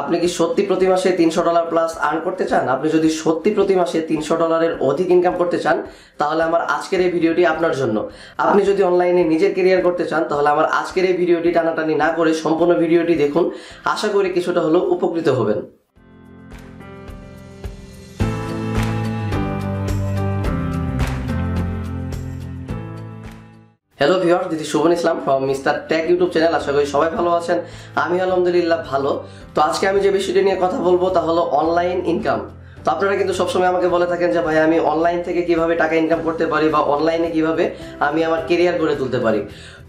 আপনি কি সত্যি প্রতি মাসে $300 প্লাস আর্ন করতে চান? আপনি যদি সত্যি প্রতি মাসে $300 অধিক ইনকাম করতে চান তাহলে আমার আজকের এই ভিডিওটি আপনার জন্য। আপনি যদি অনলাইনে নিজের ক্যারিয়ার করতে চান তাহলে আমার আজকের এই ভিডিওটি টানাটানি না করে সম্পূর্ণ ভিডিওটি দেখুন। আশা করি কিছুটা হলেও উপকৃত হবেন। Hello viewers, this is Shuvon Islam from Mister Tech YouTube channel. আশা করি সবাই ভালো আছেন। আমি আলহামদুলিল্লাহ ভালো। তো আজকে আমি যে বিষয়টি নিয়ে কথা বলবো তা হলো অনলাইন ইনকাম। তো আপনারা কিন্তু সবসময় আমাকে বলে থাকেন যে ভাই আমি অনলাইন থেকে কিভাবে টাকা ইনকাম করতে পারি বা অনলাইনে কিভাবে আমি আমার কেরিয়ার গড়ে তুলতে পারি।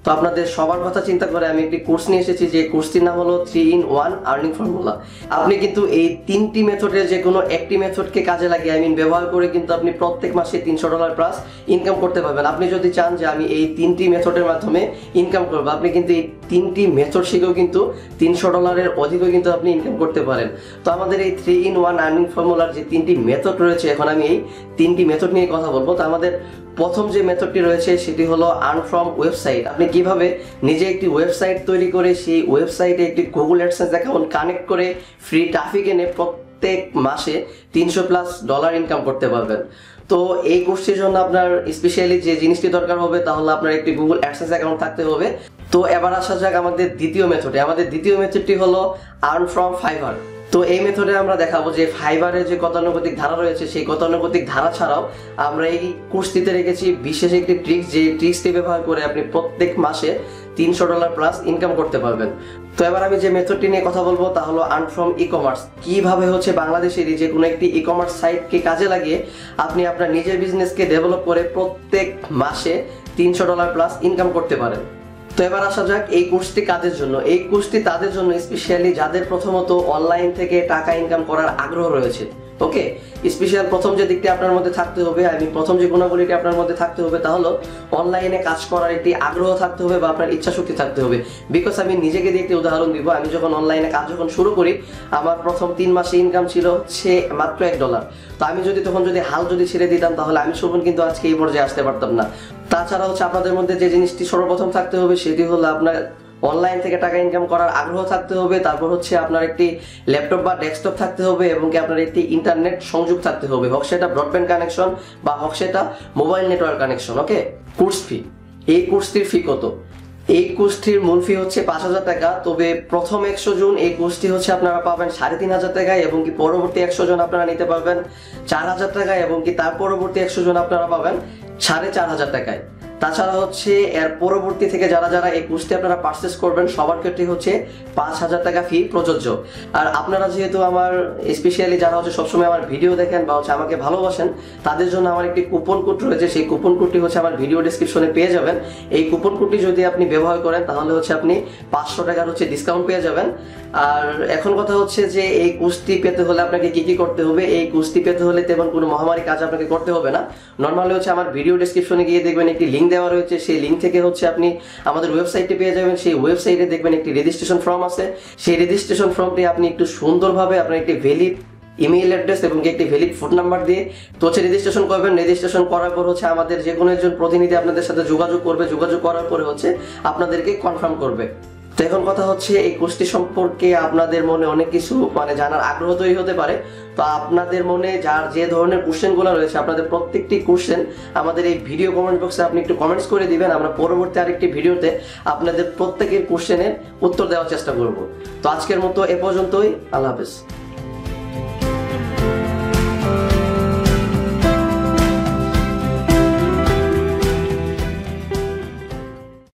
তো আপনাদের সবার কথা চিন্তা করে আমি একটি কোর্স নিয়ে এসেছি, যে কোর্সটির নাম হলো 3-in-1 আর্নিং ফর্মুলা। আপনি কিন্তু এই তিনটি মেথডের যে কোনো একটি মেথডকে কাজে লাগিয়ে ব্যবহার করে কিন্তু আপনি প্রত্যেক মাসে $300 প্লাস ইনকাম করতে পারবেন। আপনি যদি চান যে আমি এই তিনটি মেথডের মাধ্যমে ইনকাম করবো, আপনি কিন্তু এই তিনটি মেথড শিখেও কিন্তু $300 অধিকও কিন্তু আপনি ইনকাম করতে পারেন। তো আমাদের এই 3-in-1 আর্নিং ফর্মুলার যে তিনটি মেথড রয়েছে, এখন আমি এই তিনটি মেথড নিয়ে কথা বলবো। তো আমাদের প্রথম যে মেথডটি রয়েছে সেটি হলো আর্ন ফ্রম ওয়েবসাইট। আপনি কিভাবে নিজে একটি ওয়েবসাইট তৈরি করে সেই ওয়েবসাইটে একটি গুগল অ্যাডসেন্স অ্যাকাউন্ট কানেক্ট করে ফ্রি ট্রাফিক এনে প্রত্যেক মাসে $300+ ইনকাম করতে পারবেন। তো এই কোর্সটির জন্য আপনার স্পেশালি যে জিনিসটি দরকার হবে তাহলে আপনার একটি গুগল অ্যাডসেন্স অ্যাকাউন্ট থাকতে হবে। তো এবার আসা যাক আমাদের দ্বিতীয় মেথডে। আমাদের দ্বিতীয় মেথডটি হলো আর্ন ফ্রম ফাইবার। তো এই মেথডে আমরা দেখাবো যে ফাইবারের যে গতানুগতিক ধারা রয়েছে সেই গতানুগতিক ধারা ছাড়াও আমরা এই কোর্সটিতে রেখেছি বিশেষ একটি ট্রিক্স, যে ট্রিক্সটি ব্যবহার করে আপনি প্রত্যেক মাসে $300 প্লাস ইনকাম করতে পারবেন। তো এবার আমি যে মেথডটি নিয়ে কথা বলবো তা হলো আর্ন ফ্রম ই-কমার্স। কিভাবে বাংলাদেশের যে কোনো একটি ই-কমার্স সাইটকে কাজে লাগিয়ে আপনি আপনার নিজের বিজনেসকে ডেভেলপ করে প্রত্যেক মাসে $300 প্লাস ইনকাম করতে পারেন। তো এবার আসা যাক এই কোর্সটি কাদের জন্য। এই কোর্সটি তাদের জন্য স্পেশালি যাদের প্রথমত অনলাইন থেকে টাকা ইনকাম করার আগ্রহ রয়েছে। ওকে, স্পেশাল প্রথম যে দিকটি আপনার মধ্যে থাকতে হবে, প্রথম যে গুণাবলীটি আপনার মধ্যে থাকতে হবে তা হলো অনলাইনে কাজ করার একটি আগ্রহ থাকতে হবে বা আপনার ইচ্ছা শক্তি থাকতে হবে। বিকজ আমি নিজেকে দিয়ে একটি উদাহরণ দিব। আমি যখন অনলাইনে কাজ শুরু করি, আমার প্রথম 3 মাসে ইনকাম ছিল মাত্র $1। তো আমি তখন হাল ছেড়ে দিতাম তাহলে আমি শুভন কিন্তু আজকে এই পর্যায়ে আসতে পারতাম না। তাছাড়া আপনাদের মধ্যে যে জিনিসটি সর্বপ্রথম থাকতে হবে সেটি হলো আপনার অনলাইন থেকে টাকা ইনকাম করার আগ্রহ থাকতে হবে। তারপর আপনার একটি ল্যাপটপ বা ডেস্কটপ থাকতে হবে এবং কি আপনার একটি ইন্টারনেট সংযোগ থাকতে হবে, হোক সেটা ব্রডব্যান্ড কানেকশন বা হোক সেটা মোবাইল নেটওয়ার্ক কানেকশন। ওকে, কোর্স ফি। এই কোর্সটির ফি কত? এই কোর্সটির মূল ফি $5,000 টাকা। তবে প্রথম 100 জন এই কোর্সটি আপনারা পাবেন $3,500 টাকায় এবং কি পরবর্তী 100 জন আপনারা নিতে পারবেন $4,000 টাকায় এবং কি তার পরবর্তী 100 জন আপনারা পাবেন $4,500 টাকায়। তাছাড়া এর পরবর্তী থেকে যারা এই কোর্সটি আপনারা পারচেস করবেন সবার ক্ষেত্রে $5,000 টাকা ফি প্রযোজ্য। আর আপনারা যেহেতু আমার স্পেশালি যারা সবসময় আমার ভিডিও দেখেন বা আমাকে ভালোবাসেন, তাদের জন্য আমার একটি কুপন কোড রয়েছে। সেই কুপন কোডটি আমার ভিডিও ডেসক্রিপশনে পেয়ে যাবেন। এই কুপন কোডটি যদি আপনি ব্যবহার করেন তাহলে আপনি $500 টাকার ডিসকাউন্ট পেয়ে যাবেন। আর এখন কথা যে এই কোর্সটি পেতে হলে আপনাকে কি করতে হবে। এই কোর্সটি পেতে হলে তেমন কোনো মহামারী কাজ আপনাকে করতে হবে না। নর্মালি আমার ভিডিও ডেসক্রিপশনে গিয়ে দেখবেন একটি লিঙ্ক দেওয়া রয়েছে। সেই লিঙ্ক থেকে আপনি আমাদের ওয়েবসাইটে পেয়ে যাবেন। সেই ওয়েবসাইটে দেখবেন একটি রেজিস্ট্রেশন ফর্ম আছে। সেই রেজিস্ট্রেশন ফর্মটি আপনি একটু সুন্দরভাবে আপনার একটি ভ্যালিড ইমেইল অ্যাড্রেস এবং একটি ভ্যালিড ফোন নাম্বার দিয়ে রেজিস্ট্রেশন করবেন। রেজিস্ট্রেশন করার পর আমাদের যে কোনো একজন প্রতিনিধি আপনাদের সাথে যোগাযোগ করবে। যোগাযোগ করার পরে আপনাদেরকে কনফার্ম করবে। তো এখন কথা এই কোর্সটি সম্পর্কে আপনাদের মনে অনেক কিছু জানার আগ্রহ তৈরি হতে পারে। তো আপনাদের মনে যার যে ধরনের কোশ্চেনগুলো রয়েছে, আপনাদের প্রত্যেকটি কোশ্চেন আমাদের এই ভিডিও কমেন্ট বক্সে আপনি একটু কমেন্টস করে দিবেন। আমরা পরবর্তী আরেকটি ভিডিওতে আপনাদের প্রত্যেকের কোশ্চেনের উত্তর দেওয়ার চেষ্টা করব। তো আজকের মতো এ পর্যন্তই। আল্লাহ হাফেজ।